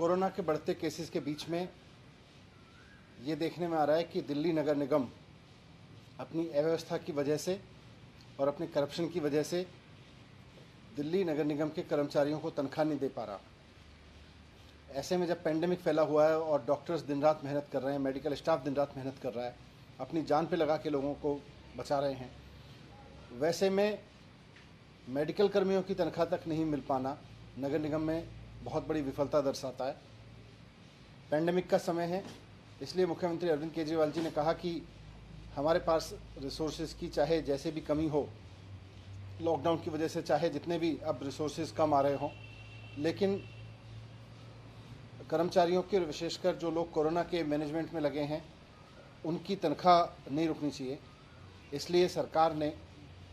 Corona के बढ़ते cases के बीच में ये देखने में आ रहा है कि दिल्ली नगर निगम अपनी अव्यवस्था की वजह से और अपने करप्शन की वजह से दिल्ली नगर निगम के कर्मचारियों को तनख्वाह नहीं दे पा रहा। ऐसे में जब पेंडेमिक फैला हुआ है और डॉक्टर्स दिन रात मेहनत कर रहे हैं, मेडिकल स्टाफ दिन रात मेहनत कर रहा है, अपनी जान पे लगा के लोगों को बचा रहे हैं, वैसे में मेडिकल कर्मियों की तनख्वाह तक नहीं मिल पाना नगर निगम में बहुत बड़ी विफलता दर्शाता है। पेंडेमिक का समय है, इसलिए मुख्यमंत्री अरविंद केजरीवाल जी ने कहा कि हमारे पास रिसोर्सेज की चाहे जैसे भी कमी हो, लॉकडाउन की वजह से चाहे जितने भी अब रिसोर्सेज कम आ रहे हों, लेकिन कर्मचारियों के, विशेषकर जो लोग कोरोना के मैनेजमेंट में लगे हैं, उनकी तनख्वाह नहीं रुकनी चाहिए। इसलिए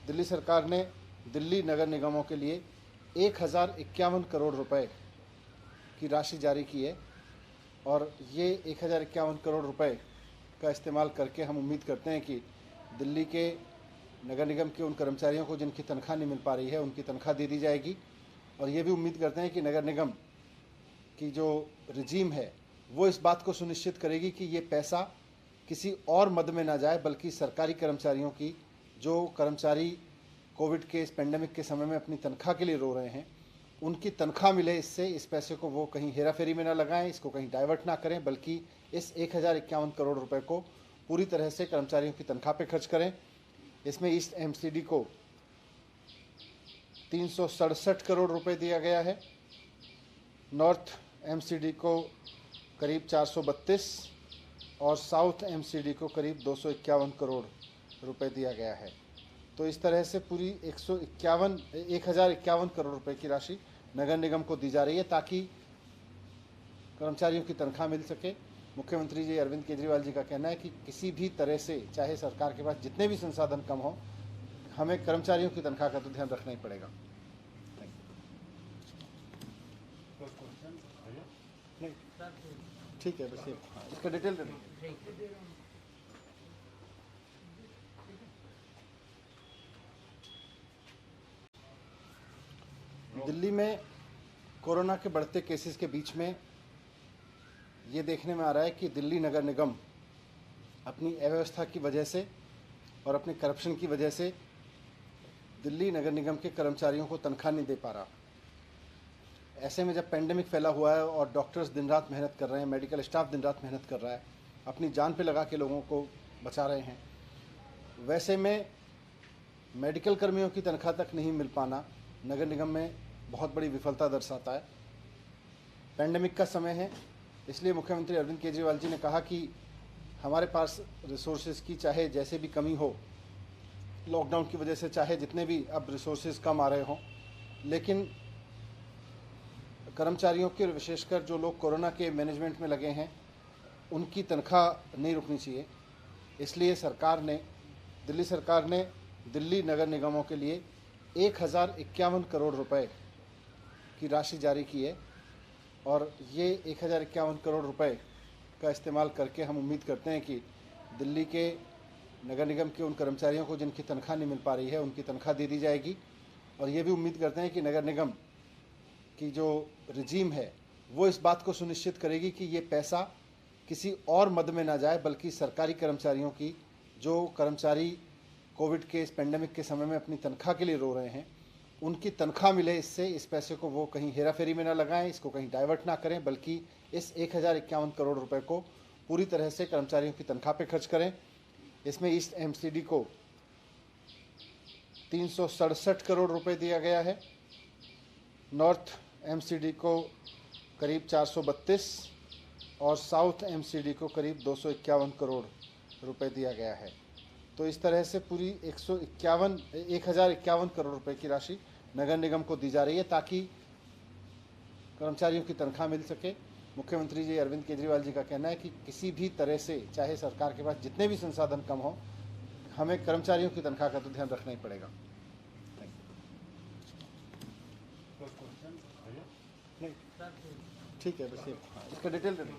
दिल्ली सरकार ने दिल्ली नगर निगमों के लिए 1051 करोड़ रुपए की राशि जारी की है और ये 1051 करोड़ रुपए का इस्तेमाल करके हम उम्मीद करते हैं कि दिल्ली के नगर निगम के उन कर्मचारियों को जिनकी तनख्वाह नहीं मिल पा रही है, उनकी तनख्वाह दे दी जाएगी। और ये भी उम्मीद करते हैं कि नगर निगम की जो रजीम है वो इस बात को सुनिश्चित करेगी कि ये पैसा किसी और मद में ना जाए, बल्कि सरकारी कर्मचारियों की, जो कर्मचारी कोविड के इस पेंडेमिक के समय में अपनी तनख्वाह के लिए रो रहे हैं, उनकी तनख्वाह मिले। इससे इस पैसे को वो कहीं हेरा फेरी में ना लगाएं, इसको कहीं डाइवर्ट ना करें, बल्कि इस 1051 करोड़ रुपए को पूरी तरह से कर्मचारियों की तनख्वाह पे खर्च करें। इसमें ईस्ट एमसीडी को 367 करोड़ रुपए दिया गया है, नॉर्थ एमसीडी को करीब 432 और साउथ एमसीडी को करीब 251 करोड़ रुपए दिया गया है। तो इस तरह से पूरी 1051 करोड़ रुपए की राशि नगर निगम को दी जा रही है ताकि कर्मचारियों की तनख्वाह मिल सके। मुख्यमंत्री जी अरविंद केजरीवाल जी का कहना है कि किसी भी तरह से, चाहे सरकार के पास जितने भी संसाधन कम हो, हमें कर्मचारियों की तनख्वाह का तो ध्यान रखना ही पड़ेगा। ठीक है, बस ये इसका डिटेल दे दें। दिल्ली में कोरोना के बढ़ते केसेस के बीच में ये देखने में आ रहा है कि दिल्ली नगर निगम अपनी अव्यवस्था की वजह से और अपने करप्शन की वजह से दिल्ली नगर निगम के कर्मचारियों को तनख्वाह नहीं दे पा रहा। ऐसे में जब पेंडेमिक फैला हुआ है और डॉक्टर्स दिन रात मेहनत कर रहे हैं, मेडिकल स्टाफ दिन रात मेहनत कर रहा है, अपनी जान पे लगा के लोगों को बचा रहे हैं, वैसे में मेडिकल कर्मियों की तनख्वाह तक नहीं मिल पाना नगर निगम में बहुत बड़ी विफलता दर्शाता है। पेंडेमिक का समय है, इसलिए मुख्यमंत्री अरविंद केजरीवाल जी ने कहा कि हमारे पास रिसोर्सेज की चाहे जैसे भी कमी हो, लॉकडाउन की वजह से चाहे जितने भी अब रिसोर्सेज कम आ रहे हों, लेकिन कर्मचारियों के, विशेषकर जो लोग कोरोना के मैनेजमेंट में लगे हैं, उनकी तनख्वाह नहीं रुकनी चाहिए। इसलिए दिल्ली सरकार ने दिल्ली नगर निगमों के लिए 1051 करोड़ रुपए की राशि जारी की है और ये 1051 करोड़ रुपए का इस्तेमाल करके हम उम्मीद करते हैं कि दिल्ली के नगर निगम के उन कर्मचारियों को जिनकी तनख्वाह नहीं मिल पा रही है, उनकी तनख्वाह दे दी जाएगी। और ये भी उम्मीद करते हैं कि नगर निगम की जो रजीम है वो इस बात को सुनिश्चित करेगी कि ये पैसा किसी और मद में ना जाए, बल्कि सरकारी कर्मचारियों की, जो कर्मचारी कोविड के इस पेंडेमिक के समय में अपनी तनख्वाह के लिए रो रहे हैं, उनकी तनख्वाह मिले। इससे इस पैसे को वो कहीं हेरा फेरी में ना लगाएं, इसको कहीं डाइवर्ट ना करें, बल्कि इस 1051 करोड़ रुपए को पूरी तरह से कर्मचारियों की तनख्वाह पे खर्च करें। इसमें ईस्ट एमसीडी को 367 करोड़ रुपए दिया गया है, नॉर्थ एमसीडी को करीब 432 और साउथ एमसीडी को करीब 251 करोड़ रुपए दिया गया है। तो इस तरह से पूरी 1051 करोड़ रुपए की राशि नगर निगम को दी जा रही है ताकि कर्मचारियों की तनख्वाह मिल सके। मुख्यमंत्री जी अरविंद केजरीवाल जी का कहना है कि किसी भी तरह से, चाहे सरकार के पास जितने भी संसाधन कम हो, हमें कर्मचारियों की तनख्वाह का तो ध्यान रखना ही पड़ेगा। ठीक है, बस ये इसका डिटेल दे दें।